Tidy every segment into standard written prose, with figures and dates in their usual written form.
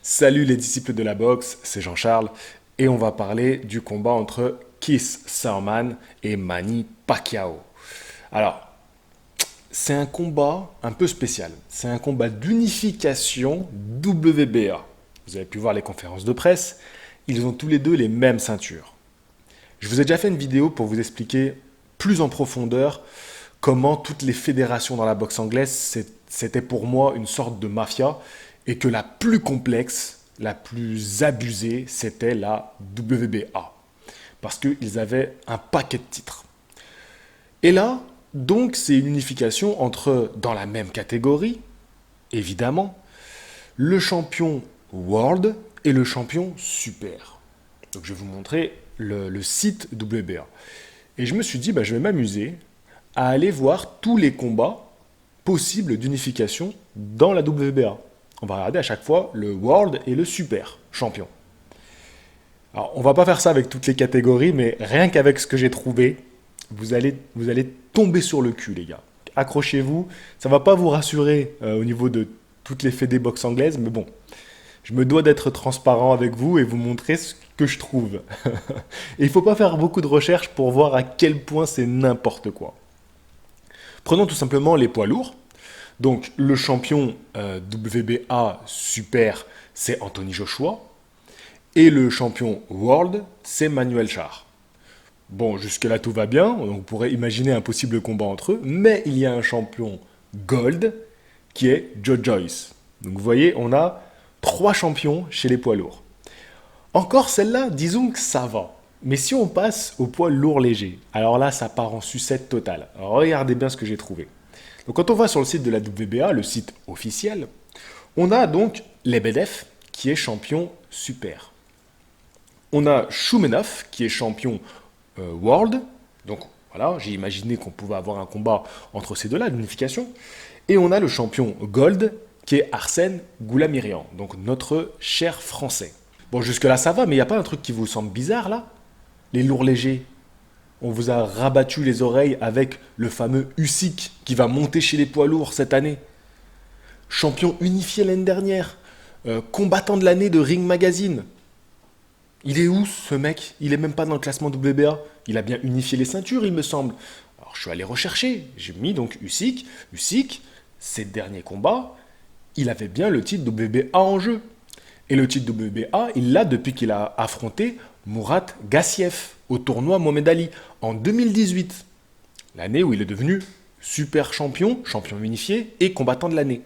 Salut les disciples de la boxe, c'est Jean-Charles et on va parler du combat entre Keith Thurman et Manny Pacquiao. Alors, c'est un combat un peu spécial. C'est un combat d'unification WBA. Vous avez pu voir les conférences de presse. Ils ont tous les deux les mêmes ceintures. Je vous ai déjà fait une vidéo pour vous expliquer plus en profondeur comment toutes les fédérations dans la boxe anglaise, c'était pour moi une sorte de mafia et que la plus complexe, la plus abusée, c'était la WBA. Parce qu'ils avaient un paquet de titres. Et là, donc, c'est une unification entre, dans la même catégorie, évidemment, le champion World et le champion Super. Donc, je vais vous montrer le site WBA. Et je me suis dit, je vais m'amuser à aller voir tous les combats possibles d'unification dans la WBA. On va regarder à chaque fois le World et le Super champion. Alors, on va pas faire ça avec toutes les catégories, mais rien qu'avec ce que j'ai trouvé, vous allez tomber sur le cul, les gars. Accrochez-vous, ça va pas vous rassurer au niveau de toutes les fédés boxe anglaises, mais bon, je me dois d'être transparent avec vous et vous montrer ce que je trouve. Et il faut pas faire beaucoup de recherches pour voir à quel point c'est n'importe quoi. Prenons tout simplement les poids lourds. Donc le champion WBA Super, c'est Anthony Joshua. Et le champion World, c'est Manuel Charr. Bon, jusque-là tout va bien, on pourrait imaginer un possible combat entre eux, mais il y a un champion Gold qui est Joe Joyce. Donc vous voyez, on a 3 champions chez les poids lourds. Encore celle-là, disons que ça va. Mais si on passe au poids lourd léger, alors là, ça part en sucette totale. Alors, regardez bien ce que j'ai trouvé. Donc quand on va sur le site de la WBA, le site officiel, on a donc Lebedev qui est champion super. On a Shumenov qui est champion World. Donc voilà, j'ai imaginé qu'on pouvait avoir un combat entre ces deux-là, l'unification. Et on a le champion Gold qui est Arsène Goulamirian, donc notre cher français. Bon, jusque-là ça va, mais il n'y a pas un truc qui vous semble bizarre là? Les lourds légers. On vous a rabattu les oreilles avec le fameux Usyk qui va monter chez les poids lourds cette année. Champion unifié l'année dernière. Combattant de l'année de Ring Magazine. Il est où ce mec? Il est même pas dans le classement WBA. Il a bien unifié les ceintures, il me semble. Alors je suis allé rechercher. J'ai mis donc Usyk. Usyk, ses derniers combats, il avait bien le titre WBA en jeu. Et le titre WBA, il l'a depuis qu'il a affronté Murat Gassiev au tournoi Mohamed Ali en 2018. L'année où il est devenu super champion, champion unifié et combattant de l'année.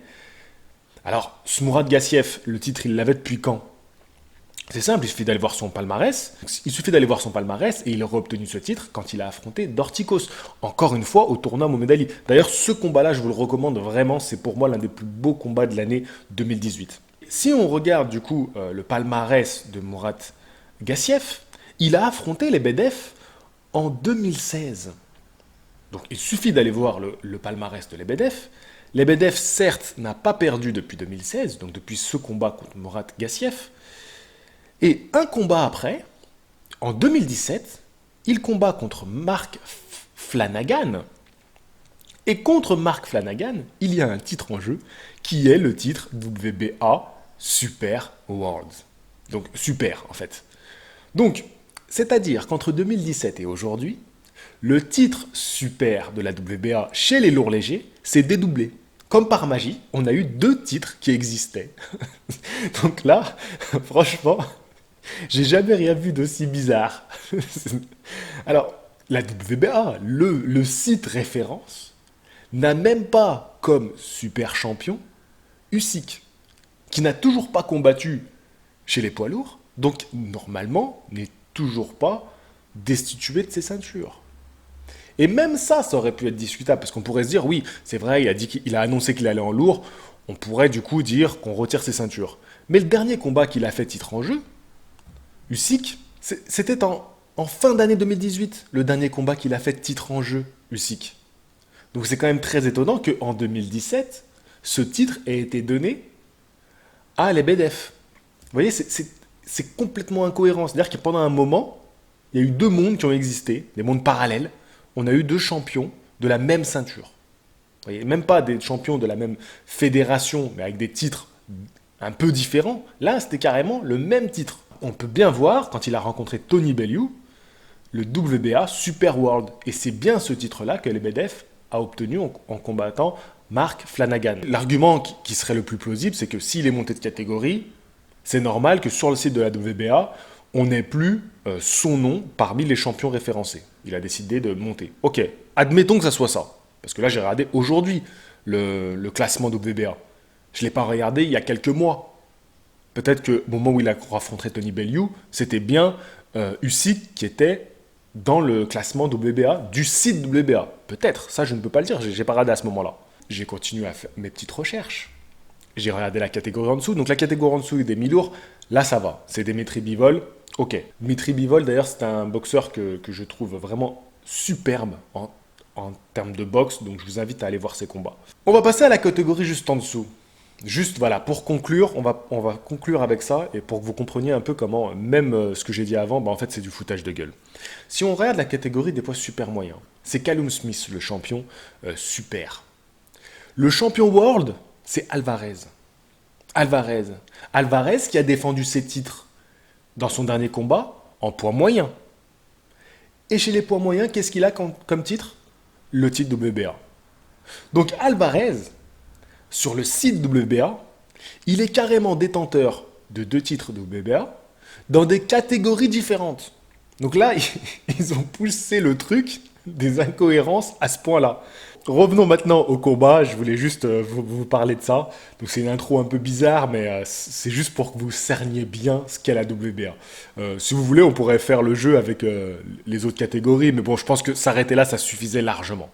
Alors, ce Murat Gassiev, le titre, il l'avait depuis quand? C'est simple, il suffit d'aller voir son palmarès. Il suffit d'aller voir son palmarès et il aurait obtenu ce titre quand il a affronté Dorticos. Encore une fois, au tournoi Mohamed Ali. D'ailleurs, ce combat-là, je vous le recommande vraiment. C'est pour moi l'un des plus beaux combats de l'année 2018. Si on regarde du coup le palmarès de Murat Gassiev, il a affronté les Lebedev en 2016. Donc il suffit d'aller voir le palmarès de Lebedev. Lebedev, certes, n'a pas perdu depuis 2016, donc depuis ce combat contre Murat Gassiev. Et un combat après, en 2017, il combat contre Mark Flanagan. Et contre Mark Flanagan, il y a un titre en jeu qui est le titre WBA Super World. Donc super en fait. Donc, c'est-à-dire qu'entre 2017 et aujourd'hui, le titre super de la WBA chez les lourds légers s'est dédoublé. Comme par magie, on a eu 2 titres qui existaient. Donc là, franchement, j'ai jamais rien vu d'aussi bizarre. Alors, la WBA, le site référence, n'a même pas comme super champion Usyk, qui n'a toujours pas combattu chez les poids lourds, donc normalement n'est toujours pas destitué de ses ceintures. Et même ça aurait pu être discutable, parce qu'on pourrait se dire, oui, c'est vrai, il a annoncé qu'il allait en lourd, on pourrait du coup dire qu'on retire ses ceintures. Mais le dernier combat qu'il a fait titre en jeu, Usyk, c'était en fin d'année 2018, le dernier combat qu'il a fait titre en jeu, Usyk. Donc c'est quand même très étonnant qu'en 2017, ce titre ait été donné à Lebedev. Vous voyez, c'est complètement incohérent. C'est-à-dire que pendant un moment, il y a eu 2 mondes qui ont existé, des mondes parallèles. On a eu 2 champions de la même ceinture. Vous voyez, même pas des champions de la même fédération, mais avec des titres un peu différent. Là, c'était carrément le même titre. On peut bien voir, quand il a rencontré Tony Bellew, le WBA Super World. Et c'est bien ce titre-là que Lebedev a obtenu en combattant Mark Flanagan. L'argument qui serait le plus plausible, c'est que s'il est monté de catégorie, c'est normal que sur le site de la WBA, on n'ait plus son nom parmi les champions référencés. Il a décidé de monter. Ok, admettons que ça soit ça. Parce que là, j'ai regardé aujourd'hui le classement WBA. Je ne l'ai pas regardé il y a quelques mois. Peut-être que au moment où il a affronté Tony Bellew, c'était bien Usyk qui était dans le classement WBA, du site WBA. Peut-être, ça je ne peux pas le dire, j'ai pas regardé à ce moment-là. J'ai continué à faire mes petites recherches. J'ai regardé la catégorie en dessous. Donc la catégorie en dessous des mi-lourds, là ça va. C'est Dimitri Bivol. Ok. Dimitri Bivol d'ailleurs c'est un boxeur que je trouve vraiment superbe en termes de boxe. Donc je vous invite à aller voir ses combats. On va passer à la catégorie juste en dessous. Juste voilà, pour conclure, on va conclure avec ça et pour que vous compreniez un peu comment, même ce que j'ai dit avant, bah en fait c'est du foutage de gueule. Si on regarde la catégorie des poids super moyens, c'est Callum Smith, le champion super. Le champion world, c'est Alvarez. Alvarez. Alvarez qui a défendu ses titres dans son dernier combat en poids moyen. Et chez les poids moyens, qu'est-ce qu'il a comme titre? Le titre WBA. Donc Alvarez, sur le site WBA, il est carrément détenteur de 2 titres WBA dans des catégories différentes. Donc là, ils ont poussé le truc des incohérences à ce point-là. Revenons maintenant au combat, je voulais juste vous parler de ça. Donc c'est une intro un peu bizarre, mais c'est juste pour que vous cerniez bien ce qu'est la WBA. Si vous voulez, on pourrait faire le jeu avec les autres catégories, mais bon, je pense que s'arrêter là, ça suffisait largement.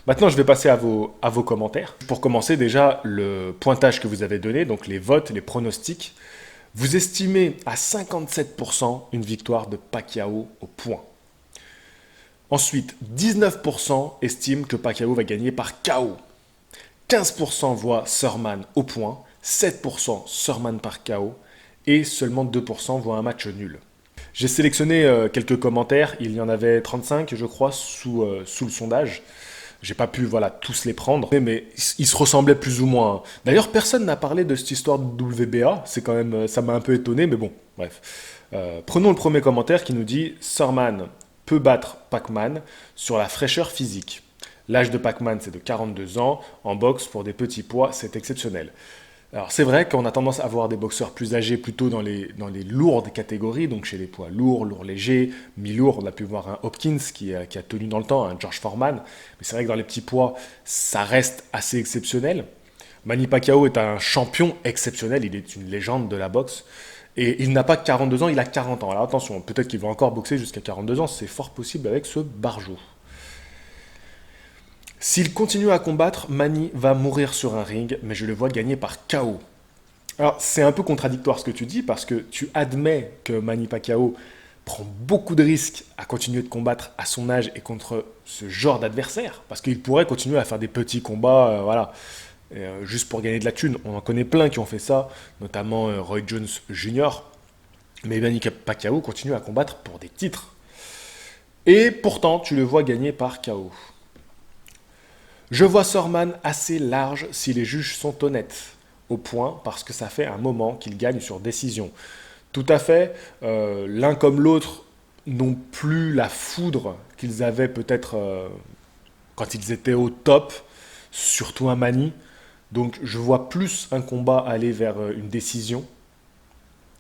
Maintenant, je vais passer à vos commentaires. Pour commencer, déjà, le pointage que vous avez donné, donc les votes, les pronostics. Vous estimez à 57% une victoire de Pacquiao au point. Ensuite, 19% estiment que Pacquiao va gagner par KO. 15% voient Thurman au point, 7% Thurman par KO et seulement 2% voient un match nul. J'ai sélectionné quelques commentaires, il y en avait 35 je crois sous le sondage. J'ai pas pu voilà, tous les prendre, mais ils se ressemblaient plus ou moins. D'ailleurs, personne n'a parlé de cette histoire de WBA, c'est quand même, ça m'a un peu étonné, mais bon, bref. Prenons le premier commentaire qui nous dit Thurman peut battre Pac-Man sur la fraîcheur physique. L'âge de Pac-Man, c'est de 42 ans. En boxe, pour des petits poids, c'est exceptionnel. Alors c'est vrai qu'on a tendance à voir des boxeurs plus âgés plutôt dans les lourdes catégories, donc chez les poids lourds, lourds légers, mi-lourds, on a pu voir un Hopkins qui a tenu dans le temps, un George Foreman, mais c'est vrai que dans les petits poids, ça reste assez exceptionnel. Manny Pacquiao est un champion exceptionnel, il est une légende de la boxe, et il n'a pas 42 ans, il a 40 ans. Alors attention, peut-être qu'il va encore boxer jusqu'à 42 ans, c'est fort possible avec ce barjot. S'il continue à combattre, Manny va mourir sur un ring, mais je le vois gagner par KO. Alors, c'est un peu contradictoire ce que tu dis, parce que tu admets que Manny Pacquiao prend beaucoup de risques à continuer de combattre à son âge et contre ce genre d'adversaire, parce qu'il pourrait continuer à faire des petits combats, voilà, juste pour gagner de la thune. On en connaît plein qui ont fait ça, notamment Roy Jones Jr., mais Manny Pacquiao continue à combattre pour des titres. Et pourtant, tu le vois gagner par KO. Je vois Thurman assez large si les juges sont honnêtes, au point parce que ça fait un moment qu'il gagne sur décision. Tout à fait, l'un comme l'autre n'ont plus la foudre qu'ils avaient peut-être quand ils étaient au top, surtout un Manny. Donc je vois plus un combat aller vers une décision,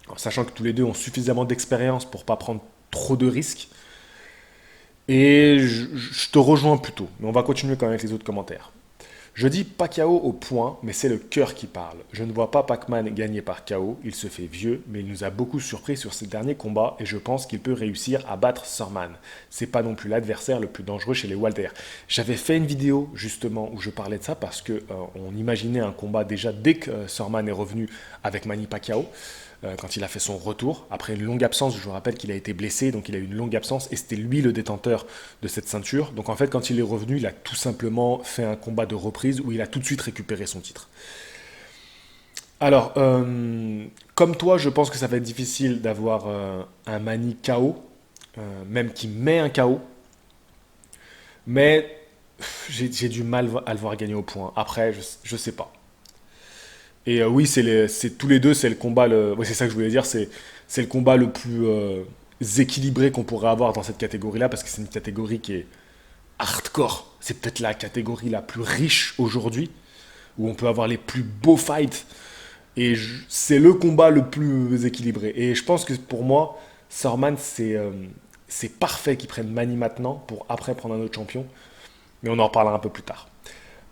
en sachant que tous les deux ont suffisamment d'expérience pour ne pas prendre trop de risques. Et je te rejoins plutôt, mais on va continuer quand même avec les autres commentaires. Je dis Pacquiao au point, mais c'est le cœur qui parle. Je ne vois pas Pac-Man gagner par KO, il se fait vieux, mais il nous a beaucoup surpris sur ses derniers combats et je pense qu'il peut réussir à battre Thurman. C'est pas non plus l'adversaire le plus dangereux chez les Walter. J'avais fait une vidéo justement où je parlais de ça parce que on imaginait un combat déjà dès que Thurman est revenu avec Manny Pacquiao. Quand il a fait son retour. Après une longue absence, je vous rappelle qu'il a été blessé, donc il a eu une longue absence, et c'était lui le détenteur de cette ceinture. Donc en fait, quand il est revenu, il a tout simplement fait un combat de reprise où il a tout de suite récupéré son titre. Alors, comme toi, je pense que ça va être difficile d'avoir un Manny KO, même qui met un KO, mais j'ai du mal à le voir gagner au point. Après, je sais pas. Et oui, c'est tous les deux, c'est le combat, ouais, c'est ça que je voulais dire, c'est le combat le plus équilibré qu'on pourrait avoir dans cette catégorie-là, parce que c'est une catégorie qui est hardcore. C'est peut-être la catégorie la plus riche aujourd'hui, où on peut avoir les plus beaux fights. Et c'est le combat le plus équilibré. Et je pense que pour moi, Sorman, c'est parfait qu'ils prennent Manny maintenant pour après prendre un autre champion. Mais on en reparlera un peu plus tard.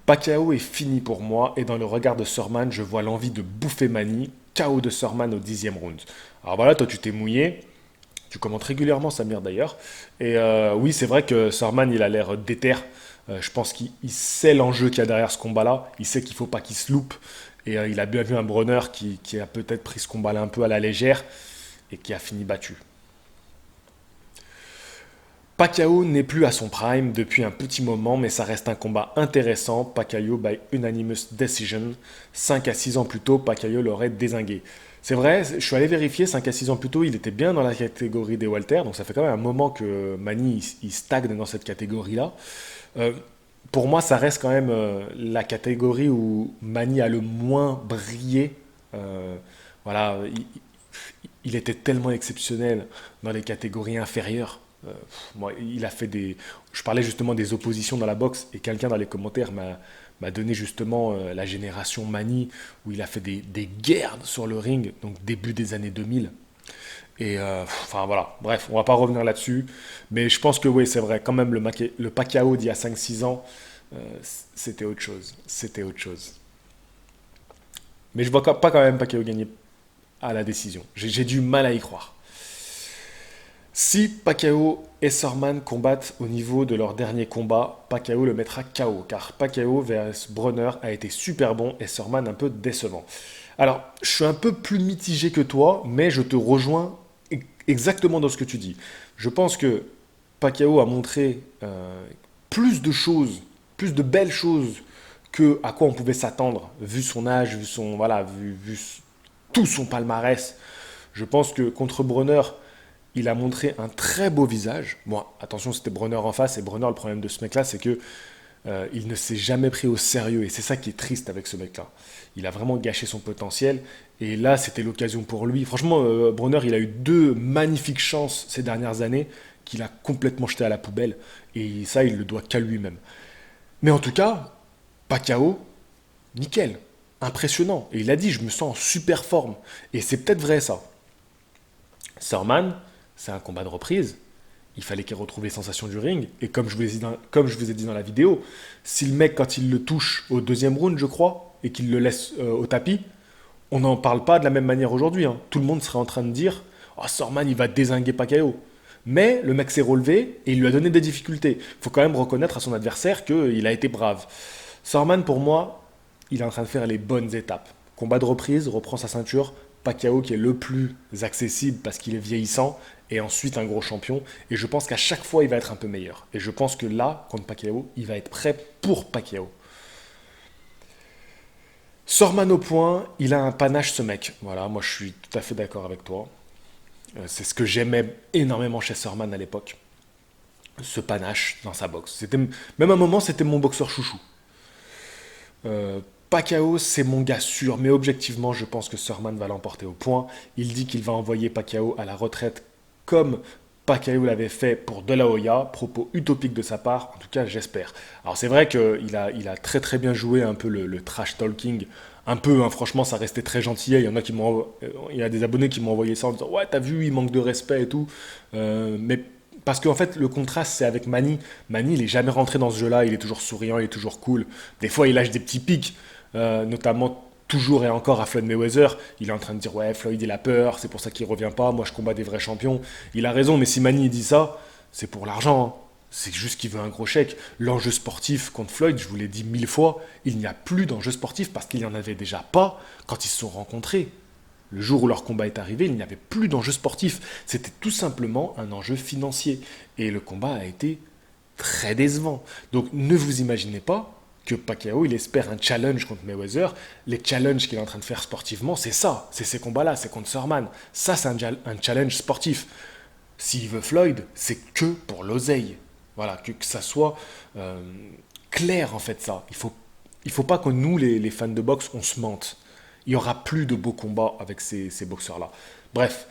Pacquiao est fini pour moi et dans le regard de Sorman, je vois l'envie de bouffer Manny. KO de Sorman au 10e round. Alors voilà, toi tu t'es mouillé. Tu commentes régulièrement Samir d'ailleurs. Et oui, c'est vrai que Sorman, il a l'air déter. Je pense qu'il sait l'enjeu qu'il y a derrière ce combat-là. Il sait qu'il ne faut pas qu'il se loupe. Et il a bien vu un Bronner qui a peut-être pris ce combat-là un peu à la légère et qui a fini battu. Pacquiao n'est plus à son prime depuis un petit moment, mais ça reste un combat intéressant. Pacquiao by unanimous decision. 5 à 6 ans plus tôt, Pacquiao l'aurait dézingué. C'est vrai, je suis allé vérifier, 5 à 6 ans plus tôt, il était bien dans la catégorie des Walter, donc ça fait quand même un moment que Manny il stagne dans cette catégorie-là. Euh, pour moi, ça reste quand même la catégorie où Manny a le moins brillé. Euh, voilà, il était tellement exceptionnel dans les catégories inférieures. Moi, il a fait des. Je parlais justement des oppositions dans la boxe et quelqu'un dans les commentaires m'a donné justement la génération Manny où il a fait des guerres sur le ring, donc début des années 2000. Et enfin voilà, bref, on va pas revenir là-dessus. Mais je pense que oui, c'est vrai, quand même, le Pacquiao d'il y a 5 6 ans, euh, c'était autre chose. C'était autre chose. Mais je vois pas quand même Pacquiao gagner à la décision. J'ai du mal à y croire. Si Pacquiao et Sorman combattent au niveau de leur dernier combat, Pacquiao le mettra KO, car Pacquiao vs Bronner a été super bon et Sorman un peu décevant. Alors, je suis un peu plus mitigé que toi, mais je te rejoins exactement dans ce que tu dis. Je pense que Pacquiao a montré plus de choses, plus de belles choses que à quoi on pouvait s'attendre, vu son âge, vu son voilà, vu tout son palmarès. Je pense que contre Bronner, il a montré un très beau visage. Bon, attention, c'était Bronner en face. Et Bronner, le problème de ce mec-là, c'est que il ne s'est jamais pris au sérieux. Et c'est ça qui est triste avec ce mec-là. Il a vraiment gâché son potentiel. Et là, c'était l'occasion pour lui. Franchement, Bronner, il a eu deux magnifiques chances ces dernières années qu'il a complètement jeté à la poubelle. Et ça, il le doit qu'à lui-même. Mais en tout cas, Pacquiao, nickel. Impressionnant. Et il a dit, je me sens en super forme. Et c'est peut-être vrai ça. Sorman, c'est un combat de reprise. Il fallait qu'il retrouve les sensations du ring. Et comme je vous ai dit dans la vidéo, si le mec, quand il le touche au deuxième round, je crois, et qu'il le laisse au tapis, on n'en parle pas de la même manière aujourd'hui, hein. Tout le monde serait en train de dire oh, Sorman, il va dézinguer Pacquiao. Mais le mec s'est relevé et il lui a donné des difficultés. Il faut quand même reconnaître à son adversaire qu'il a été brave. Sorman, pour moi, il est en train de faire les bonnes étapes. Combat de reprise, reprend sa ceinture. Pacquiao qui est le plus accessible parce qu'il est vieillissant et ensuite un gros champion. Et je pense qu'à chaque fois, il va être un peu meilleur. Et je pense que là, contre Pacquiao, il va être prêt pour Pacquiao. Sorman au point, il a un panache ce mec. Voilà, moi je suis tout à fait d'accord avec toi. C'est ce que j'aimais énormément chez Sorman à l'époque. Ce panache dans sa boxe. Même à un moment, c'était mon boxeur chouchou. Pacquiao, c'est mon gars sûr, mais objectivement, je pense que Sorman va l'emporter au point. Il dit qu'il va envoyer Pacquiao à la retraite comme Pacquiao l'avait fait pour De La Hoya, propos utopique de sa part, en tout cas j'espère. Alors c'est vrai qu'il a très très bien joué un peu le trash talking, un peu, hein, franchement ça restait très gentil, il y a des abonnés qui m'ont envoyé ça en disant ouais t'as vu, il manque de respect et tout, mais parce qu'en fait, le contraste, c'est avec Manny. Manny, il est jamais rentré dans ce jeu-là, il est toujours souriant, il est toujours cool. Des fois, il lâche des petits pics, notamment toujours et encore à Floyd Mayweather. Il est en train de dire ouais, Floyd, il a peur, c'est pour ça qu'il revient pas. Moi, je combats des vrais champions. Il a raison, mais si Manny il dit ça, c'est pour l'argent, hein. C'est juste qu'il veut un gros chèque. L'enjeu sportif contre Floyd, je vous l'ai dit 1000 fois, il n'y a plus d'enjeu sportif parce qu'il n'y en avait déjà pas quand ils se sont rencontrés. Le jour où leur combat est arrivé, il n'y avait plus d'enjeu sportif. C'était tout simplement un enjeu financier. Et le combat a été très décevant. Donc ne vous imaginez pas que Pacquiao, il espère un challenge contre Mayweather. Les challenges qu'il est en train de faire sportivement, c'est ça. C'est ces combats-là, c'est contre Sorman. Ça, c'est un challenge sportif. S'il veut Floyd, c'est que pour l'oseille. Voilà, que ça soit clair en fait ça. Il faut pas que nous, les fans de boxe, on se mente. Il n'y aura plus de beaux combats avec ces boxeurs-là. Bref,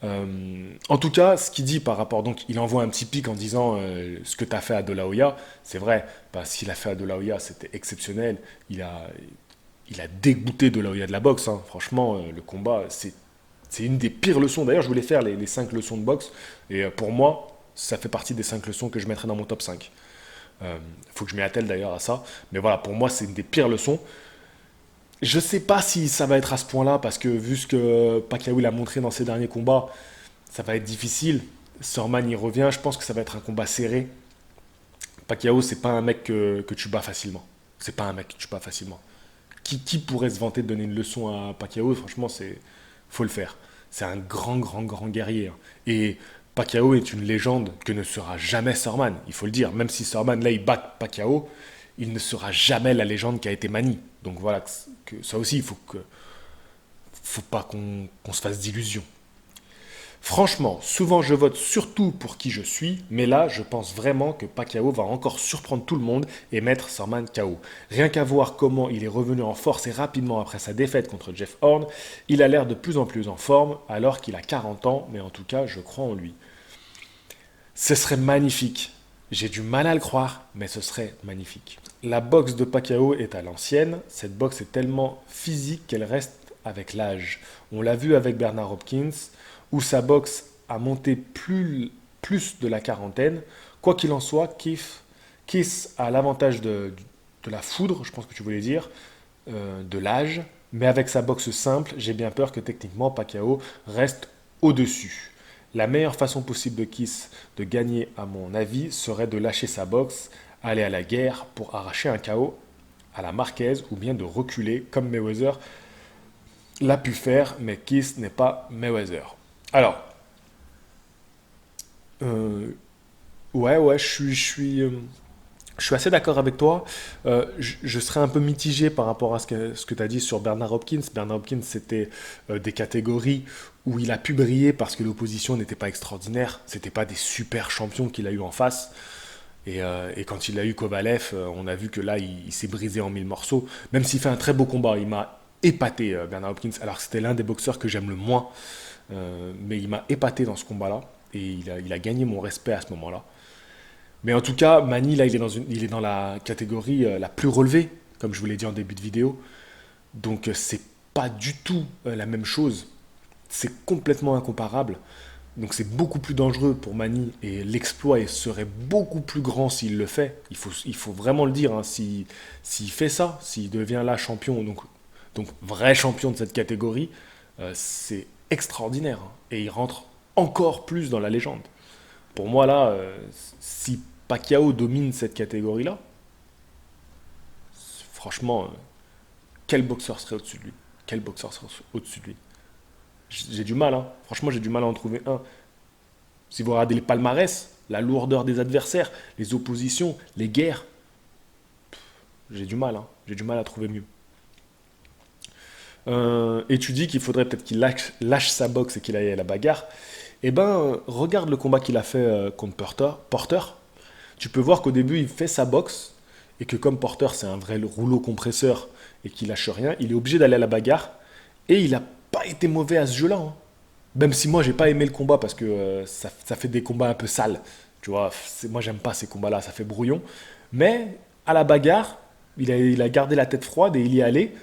en tout cas, ce qu'il dit par rapport, donc il envoie un petit pic en disant ce que tu as fait à De La Hoya, c'est vrai, ce qu'il a fait à De La Hoya, c'était exceptionnel. Il a dégoûté De La Hoya de la boxe, hein. Franchement, le combat, c'est une des pires leçons. D'ailleurs, je voulais faire les 5 leçons de boxe, et pour moi, ça fait partie des 5 leçons que je mettrai dans mon top 5. Il faut que je m'y attelle d'ailleurs à ça. Mais voilà, pour moi, c'est une des pires leçons. Je sais pas si ça va être à ce point-là, parce que vu ce que Pacquiao il a montré dans ses derniers combats, ça va être difficile. Sorman il revient, je pense que ça va être un combat serré. Pacquiao, c'est pas un mec que tu bats facilement. C'est pas un mec que tu bats facilement. Qui pourrait se vanter de donner une leçon à Pacquiao? Franchement, faut le faire. C'est un grand, grand, grand guerrier, hein. Et Pacquiao est une légende que ne sera jamais Sorman. Il faut le dire. Même si Sorman, là, il bat Pacquiao, il ne sera jamais la légende qui a été Manny. Donc voilà, ça aussi, faut pas qu'on se fasse d'illusions. Franchement, souvent je vote surtout pour qui je suis, mais là je pense vraiment que Pacquiao va encore surprendre tout le monde et mettre Sorman KO. Rien qu'à voir comment il est revenu en force et rapidement après sa défaite contre Jeff Horn, il a l'air de plus en plus en forme alors qu'il a 40 ans, mais en tout cas je crois en lui. Ce serait magnifique. J'ai du mal à le croire, mais ce serait magnifique. La boxe de Pacquiao est à l'ancienne. Cette boxe est tellement physique qu'elle reste avec l'âge. On l'a vu avec Bernard Hopkins, où sa boxe a monté plus de la quarantaine. Quoi qu'il en soit, Kiss a l'avantage de la foudre, je pense que tu voulais dire, de l'âge. Mais avec sa boxe simple, j'ai bien peur que techniquement Pacquiao reste au-dessus. La meilleure façon possible de Kiss de gagner, à mon avis, serait de lâcher sa boxe, aller à la guerre pour arracher un KO à la Marquez ou bien de reculer comme Mayweather l'a pu faire, mais Kiss n'est pas Mayweather. Alors, euh, ouais, je suis assez d'accord avec toi. Je serais un peu mitigé par rapport à ce que tu as dit sur Bernard Hopkins. Bernard Hopkins, c'était des catégories où il a pu briller parce que l'opposition n'était pas extraordinaire. C'était pas des super champions qu'il a eu en face. Et quand il a eu Kovalev, on a vu que là, il s'est brisé en mille morceaux. Même s'il fait un très beau combat, il m'a épaté, Bernard Hopkins. Alors que c'était l'un des boxeurs que j'aime le moins. Mais il m'a épaté dans ce combat-là. Et il a gagné mon respect à ce moment-là. Mais en tout cas, Manny, là, il est dans la catégorie la plus relevée, comme je vous l'ai dit en début de vidéo. Donc, c'est pas du tout la même chose. C'est complètement incomparable. Donc, c'est beaucoup plus dangereux pour Manny et l'exploit serait beaucoup plus grand s'il le fait. Il faut vraiment le dire, hein, s'il fait ça, s'il devient là champion, donc vrai champion de cette catégorie, c'est extraordinaire, hein. Et il rentre encore plus dans la légende. Pour moi, là, si Pacquiao domine cette catégorie-là, franchement, quel boxeur serait au-dessus de lui? Quel boxeur serait au-dessus de lui? J'ai du mal, hein. Franchement, j'ai du mal à en trouver un. Si vous regardez les palmarès, la lourdeur des adversaires, les oppositions, les guerres, j'ai du mal, hein. J'ai du mal à trouver mieux. Et tu dis qu'il faudrait peut-être qu'il lâche sa boxe et qu'il aille à la bagarre. Eh ben, regarde le combat qu'il a fait contre Porter. Tu peux voir qu'au début, il fait sa boxe et que comme Porter, c'est un vrai rouleau compresseur et qu'il lâche rien, il est obligé d'aller à la bagarre et il n'a pas été mauvais à ce jeu-là, hein. Même si moi, j'ai pas aimé le combat parce que ça fait des combats un peu sales. Tu vois, moi, j'aime pas ces combats-là, ça fait brouillon. Mais à la bagarre, il a gardé la tête froide et il y est allé.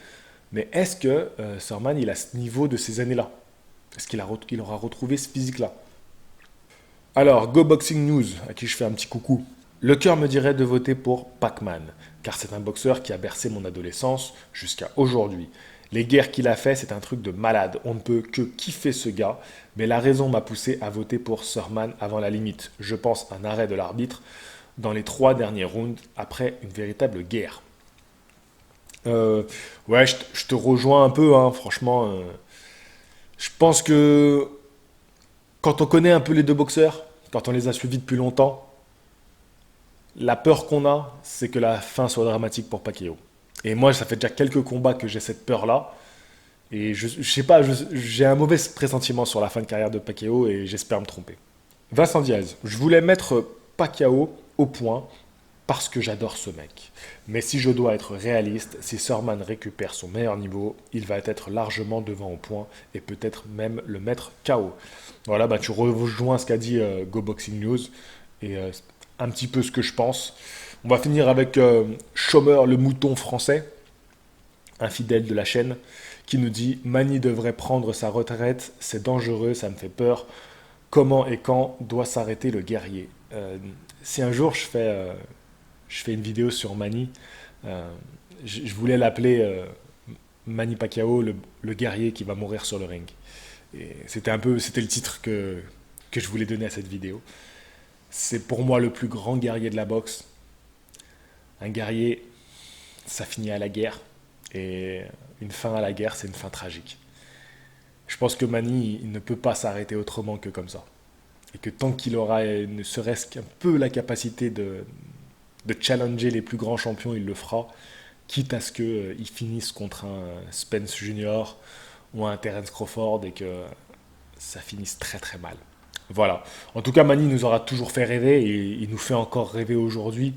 Mais est-ce que Sorman, il a ce niveau de ces années-là? Est-ce qu'il aura retrouvé ce physique-là? Alors, Go Boxing News, à qui je fais un petit coucou. Le cœur me dirait de voter pour Pac-Man, car c'est un boxeur qui a bercé mon adolescence jusqu'à aujourd'hui. Les guerres qu'il a fait, c'est un truc de malade. On ne peut que kiffer ce gars, mais la raison m'a poussé à voter pour Sorman avant la limite. Je pense un arrêt de l'arbitre dans les 3 derniers rounds après une véritable guerre. Euh, ouais, je te rejoins un peu, hein, franchement. Je pense que quand on connaît un peu les deux boxeurs, quand on les a suivis depuis longtemps, la peur qu'on a, c'est que la fin soit dramatique pour Pacquiao. Et moi, ça fait déjà quelques combats que j'ai cette peur-là. Et je sais pas, j'ai un mauvais pressentiment sur la fin de carrière de Pacquiao et j'espère me tromper. Vincent Diaz, je voulais mettre Pacquiao au point parce que j'adore ce mec. Mais si je dois être réaliste, si Sorman récupère son meilleur niveau, il va être largement devant au point et peut-être même le mettre KO. Voilà, bah, tu rejoins ce qu'a dit Go Boxing News et un petit peu ce que je pense. On va finir avec Chômeur, le mouton français, un fidèle de la chaîne, qui nous dit Mani devrait prendre sa retraite, c'est dangereux, ça me fait peur. Comment et quand doit s'arrêter le guerrier? Si un jour je fais une vidéo sur Mani, je voulais l'appeler Mani Pacquiao, le guerrier qui va mourir sur le ring. Et c'était le titre que je voulais donner à cette vidéo. C'est pour moi le plus grand guerrier de la boxe. Un guerrier, ça finit à la guerre. Et une fin à la guerre, c'est une fin tragique. Je pense que Mani, il ne peut pas s'arrêter autrement que comme ça. Et que tant qu'il aura ne serait-ce qu'un peu la capacité de challenger les plus grands champions, il le fera, quitte à ce qu'il finisse contre un Spence Junior ou un Terence Crawford et que ça finisse très très mal. Voilà. En tout cas, Mani nous aura toujours fait rêver et il nous fait encore rêver aujourd'hui.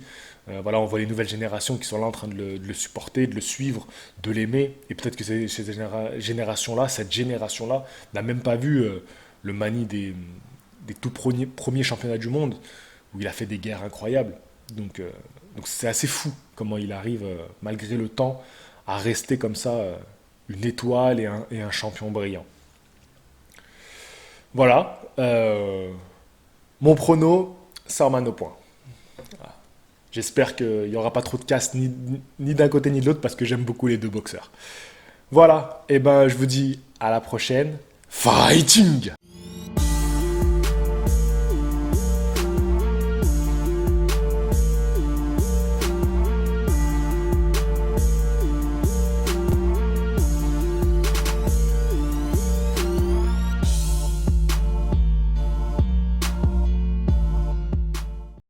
Voilà, on voit les nouvelles générations qui sont là en train de le supporter, de le suivre, de l'aimer. Et peut-être que générations-là, cette génération-là, n'a même pas vu le Mani des tout premiers championnats du monde où il a fait des guerres incroyables. Donc c'est assez fou comment il arrive, malgré le temps, à rester comme ça, une étoile et un champion brillant. Voilà. Mon prono, Sarman au point. J'espère qu'il n'y aura pas trop de casse ni d'un côté ni de l'autre parce que j'aime beaucoup les deux boxeurs. Voilà, et ben je vous dis à la prochaine. Fighting!